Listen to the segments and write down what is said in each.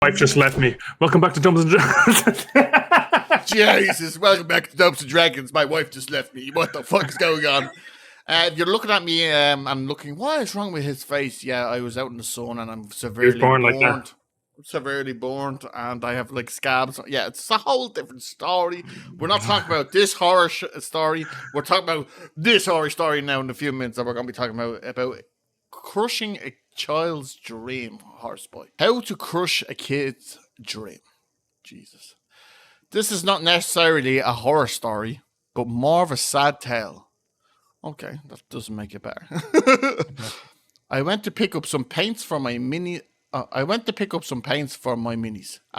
Wife just left me. Welcome back to Dumps and Dragons. Jesus, welcome back to Dumps and Dragons. My wife just left me. What the fuck is going on? You're looking at me and looking, what is wrong with his face? Yeah, I was out in the sun and I'm severely born burned. like that. Severely burned and I have like scabs. Yeah, it's a whole different story. We're not talking about this horror story. We're talking about this horror story now in a few minutes that we're going to be talking about crushing a child's dream, Horseboy. How to crush a kid's dream. Jesus. This is not necessarily a horror story, but more of a sad tale. Okay, that doesn't make it better. I went to pick up some paints for my minis at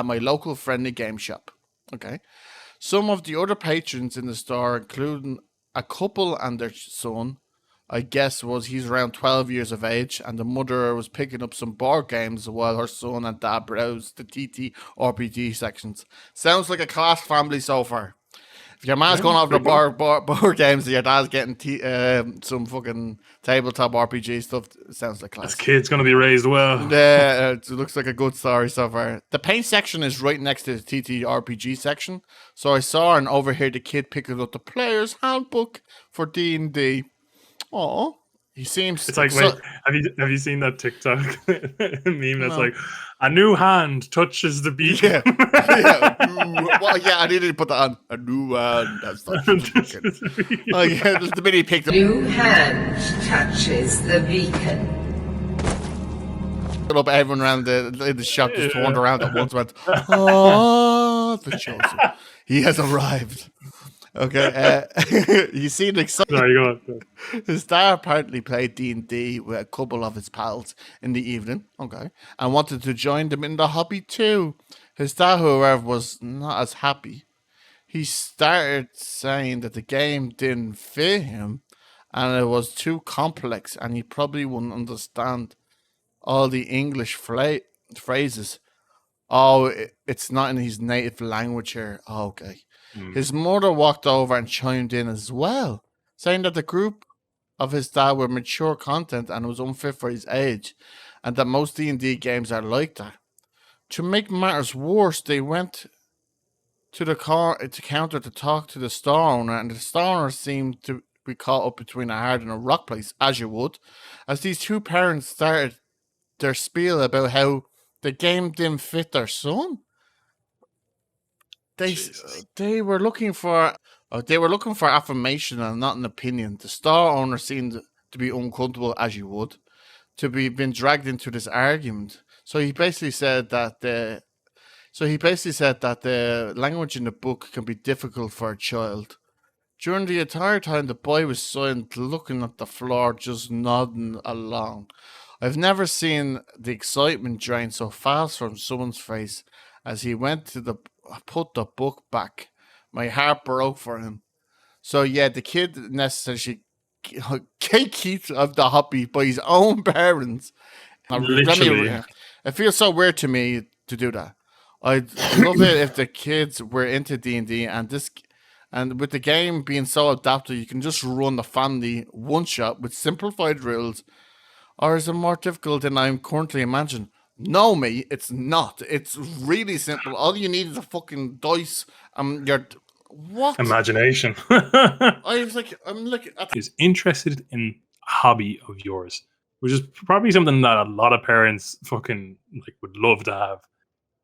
my local friendly game shop. Okay. Some of the other patrons in the store, including a couple and their son, I guess he's around 12 years of age, and the mother was picking up some board games while her son and dad browsed the ttrpg sections. Sounds like a class family so far. If your man's going over the board games and your dad's getting some fucking tabletop RPG stuff, it sounds like class. This kid's gonna be raised well. Yeah, it looks like a good story so far. The paint section is right next to the ttrpg section, so I saw and overheard the kid picking up the player's handbook for D&D. Oh, he seems. It's like, wait, have you seen that TikTok meme that's like, a new hand touches the beacon? Yeah. Well, yeah, I needed to put that on. A new hand that's touches the beacon. Oh, yeah, the minute he picked up. New hand touches the beacon. Up everyone around the shop just turned around at once and went, oh, the chosen. He has arrived. Okay, you seem excited. Sorry, go on. His dad apparently played D&D with a couple of his pals in the evening, okay, and wanted to join them in the hobby too. His dad, however, was not as happy. He started saying that the game didn't fit him and it was too complex and he probably wouldn't understand all the English phrases. Oh, it's not in his native language here. Oh, okay. His mother walked over and chimed in as well, saying that the group of his dad were mature content and was unfit for his age, and that most D&D games are like that. To make matters worse, they went to the counter to talk to the store owner, and the store owner seemed to be caught up between a hard and a rock place, as you would, as these two parents started their spiel about how the game didn't fit their son. They were looking for affirmation and not an opinion. The store owner seemed to be uncomfortable, as you would, to be been dragged into this argument. So he basically said that the language in the book can be difficult for a child. During the entire time, the boy was silent, looking at the floor, just nodding along. I've never seen the excitement drain so fast from someone's face as he went to put the book back. My heart broke for him. So yeah, the kid necessarily gatekeeped of the hobby by his own parents. Literally. It feels so weird to me to do that. I'd love it if the kids were into D&D and with the game being so adaptive, you can just run the family one shot with simplified rules. Or is it more difficult than I'm currently imagining? No, mate, it's not. It's really simple. All you need is a fucking dice. What? Imagination. I'm looking at. Is interested in a hobby of yours, which is probably something that a lot of parents fucking would love to have,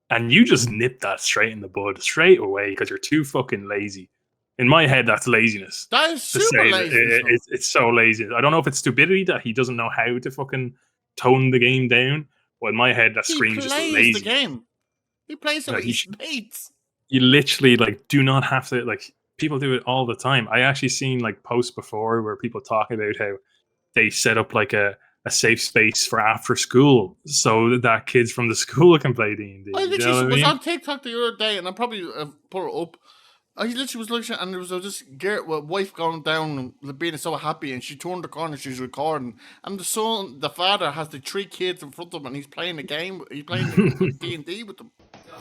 and you just nip that straight in the bud straight away because you're too fucking lazy. In my head, that's laziness. That is super lazy. It's so lazy. I don't know if it's stupidity that he doesn't know how to fucking tone the game down. But in my head, that screams just lazy. He plays the game. He plays it with his mates. You literally do not have to people do it all the time. I actually seen posts before where people talk about how they set up a safe space for after school so that kids from the school can play D&D. I literally was on TikTok the other day, and I probably put it up. I literally was looking, and there was this wife going down, being so happy, and she turned the corner, she's recording, and the father has the 3 kids in front of him, and he's playing the game, he's playing D&D with them. So,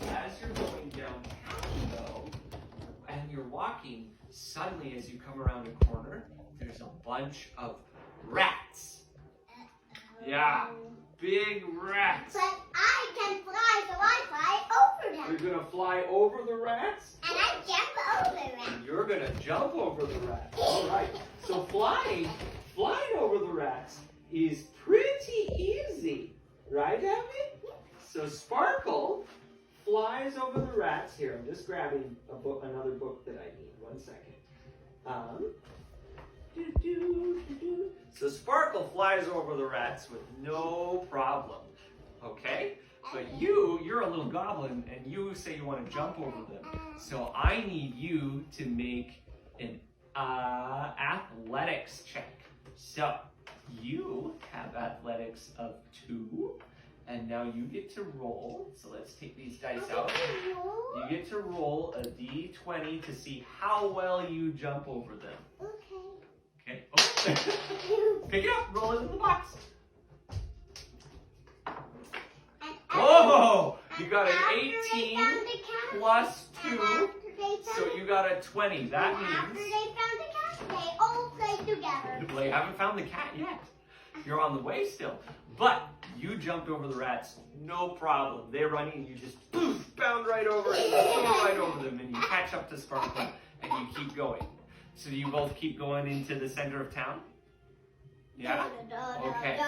as you're going downtown, though, and you're walking, suddenly as you come around a corner, there's a bunch of rats. Yeah. big rats. But I can fly, so I fly over them. You're gonna fly over the rats? And I jump over them. You're gonna jump over the rats. All right. So flying over the rats is pretty easy, right, Abby? So Sparkle flies over the rats. Here, I'm just grabbing another book that I need. 1 second. So Sparkle flies over the rats with no problem. Okay? But you're a little goblin, and you say you want to jump over them. So I need you to make an athletics check. So you have athletics of 2, and now you get to roll. So let's take these dice out. You get to roll a d20 to see how well you jump over them. Okay. Oh. Pick it up. Roll it in the box. Oh! You got an 18 plus 2, so you got a 20. That After means they found the cat, they all played together. they haven't found the cat yet. You're on the way still. But you jumped over the rats, no problem. They're running, you just poof, bound right over it, go right over them, and you catch up to Sparkle, and you keep going. So you both keep going into the center of town? Yeah? Okay.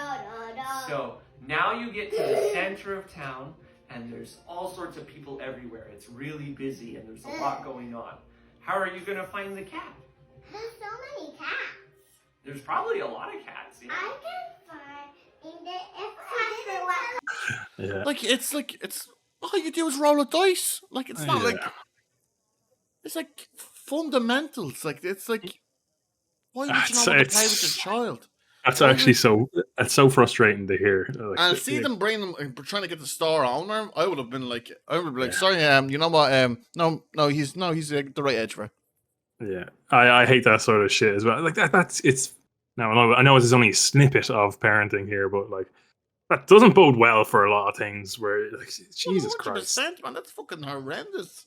So now you get to the center of town, and there's all sorts of people everywhere. It's really busy, and there's a lot going on. How are you going to find the cat? There's so many cats. There's probably a lot of cats. Yeah. I can find in the Yeah. It's all you do is roll a dice. Like it's not like it's like fundamentals. Like it's like why would you not want to play with your child? That's actually it's so frustrating to hear. Like, And see them bring them trying to get the store owner. I would have been like, sorry, you know what? No, he's the right age for it. Yeah, I hate that sort of shit as well. Like that's it's. Now I know it's only a snippet of parenting here, but like that doesn't bode well for a lot of things. Where like Jesus Christ, 100%, man, that's fucking horrendous.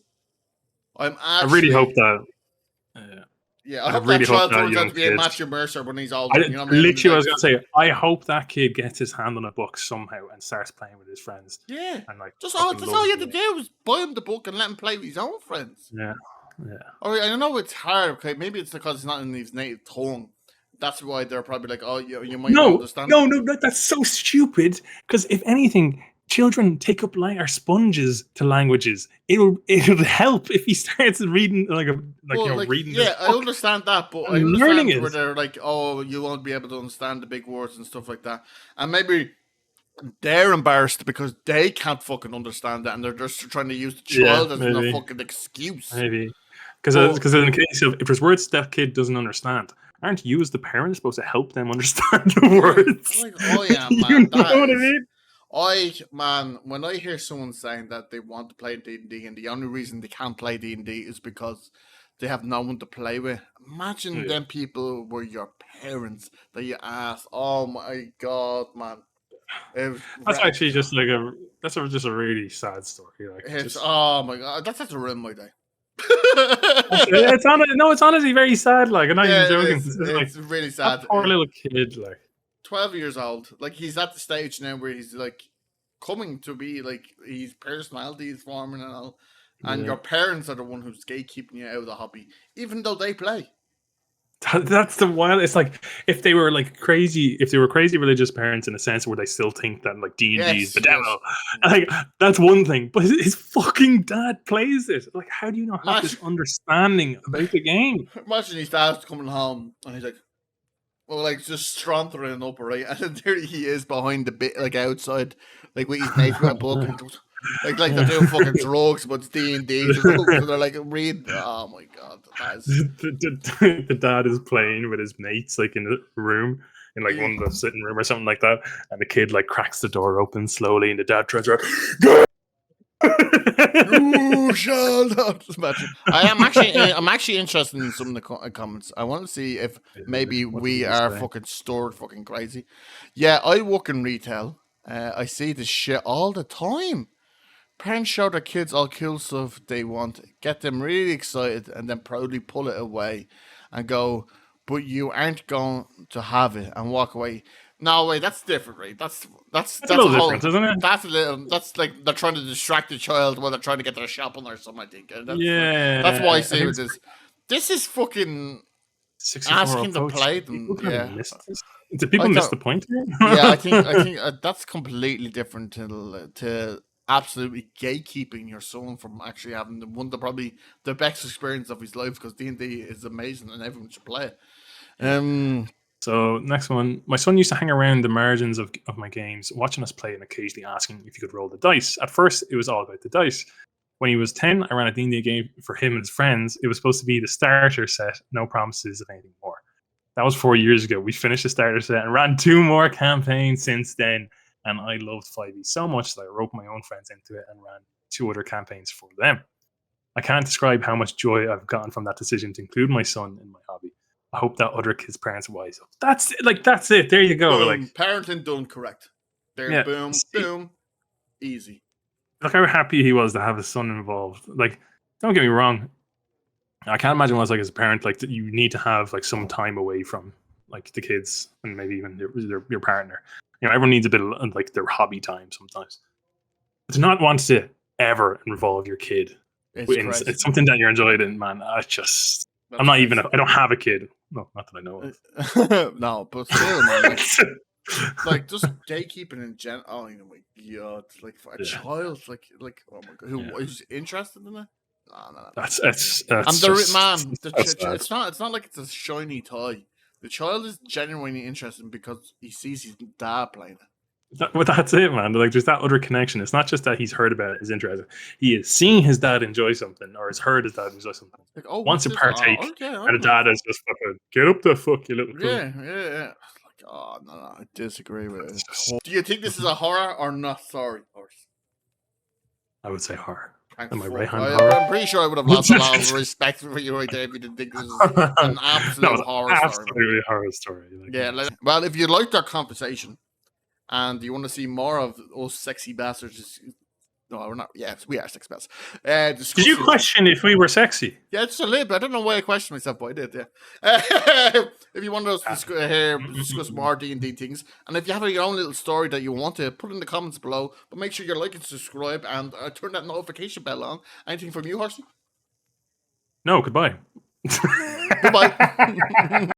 I really hope that. Yeah, I hope really that child hope that turns out young to be a kid- Matthew Mercer when he's older. You know what I mean? Literally, I was gonna say, I hope that kid gets his hand on a book somehow and starts playing with his friends. Yeah, and like that's fucking all you loves had to it. do was buy him the book and let him play with his own friends. Yeah. All right, I know it's hard. Okay, maybe it's because it's not in his native tongue. That's why they're probably like, oh, you might not understand. No, that's so stupid. Because if anything, children take up are sponges to languages. It'll help if he starts reading reading. Yeah, I understand that, but I learning understand it. where they're like, oh, you won't be able to understand the big words and stuff like that, and maybe they're embarrassed because they can't fucking understand that, and they're just trying to use the child as a fucking excuse. Maybe because in the case of if there's words that kid doesn't understand, aren't you as the parent supposed to help them understand the words? Like, oh yeah, man, You know what I mean? When I hear someone saying that they want to play D&D and the only reason they can't play D&D is because they have no one to play with. Imagine them people were your parents that you asked. Oh my god, man. That's actually just like just a really sad story. Like oh my god, that's to ruin my day. It's honestly very sad. Like I'm not even joking. It's really sad. That poor little kid, like 12 years old. Like he's at the stage now where he's like coming to be like his personality is forming and all. And your parents are the one who's gatekeeping you out of the hobby, even though they play. That's the wild. It's like if they were crazy religious parents in a sense where they still think that like D&D is the devil. Like that's one thing, but his fucking dad plays it. Like, how do you not have this understanding about the game? Imagine his dad's coming home and he's like, well, like just stronthering up, right? And then there he is behind the bit, like outside, like with his knife with a book, and goes, like they're doing fucking drugs, but it's D&D. So they're like, read. Oh my god, the dad is playing with his mates, like in the room, in like one of the sitting room or something like that, and the kid like cracks the door open slowly, and the dad turns around. You shall not. I'm actually interested in some of the comments. I want to see if maybe we are fucking stored fucking crazy. Yeah, I work in retail. I see this shit all the time. Parents show their kids all cool stuff they want, get them really excited, and then proudly pull it away and go, but you aren't going to have it, and walk away. No, wait, that's different, right? That's That's a little whole, different, isn't it? that's like they're trying to distract the child while they're trying to get their shopping or something. I think and that's Yeah, why I I say think with this. This is fucking 64 asking to approach. play People them. kind of Yeah, miss this. Did people I miss thought- the point here? yeah. I think that's completely different to absolutely gatekeeping your son from actually having probably the best experience of his life because D&D is amazing and everyone should play it. So next one, my son used to hang around the margins of my games, watching us play and occasionally asking if he could roll the dice. At first, it was all about the dice. When he was 10, I ran a D&D game for him and his friends. It was supposed to be the starter set, no promises of anything more. That was 4 years ago. We finished the starter set and ran 2 more campaigns since then. And I loved 5e so much that I roped my own friends into it and ran 2 other campaigns for them. I can't describe how much joy I've gotten from that decision to include my son in my hobby. I hope that other kids' parents are wise up. That's it. That's it. There you go. Boom, Like, parenting done correct. There, yeah, boom, see- boom, easy. look how happy he was to have his son involved. Like, don't get me wrong. I can't imagine what it's like as a parent. Like, that you need to have like some time away from like the kids and maybe even your partner. You know, everyone needs a bit of like their hobby time sometimes. But to not want to ever involve your kid It's it's something that you're enjoyed in, man. I'm not even. I don't have a kid. No, not that I know of. no, but still, man. Like just gatekeeping in general. Oh, you know, my God, like for a child, like oh my God, who is interested in it? No. That's And just, man, that's sad. it's not like it's a shiny toy. The child is genuinely interested because he sees his dad playing it. But that's it, man. Like, there's that other connection. It's not just that he's heard about it, is interested. He is seeing his dad enjoy something, or has heard his dad enjoy something. Like, oh, Wants to what's this? partake, Okay, and the dad is just fucking get up the fuck, you little cunt. yeah. Like, oh no, I disagree with it. It's just- Do you think this is a horror or not? Sorry, horse. I would say horror. Thank Am I fuck. right hand horror? I'm pretty sure I would have lost a lot of respect for you right there if you didn't think this is an absolute No, horror story. absolutely horror story. Like, Yeah, well, if you liked our conversation and you want to see more of us sexy bastards, no, we're not. Yeah, we are sexy bastards. Did you question if we were sexy? Yeah, just a little bit. I don't know why I questioned myself, but I did. Yeah. If you want us to discuss more D&D things, and if you have your own little story that you want to put in the comments below, but make sure you like and subscribe and turn that notification bell on. Anything from you, Horsey? No, goodbye. Goodbye.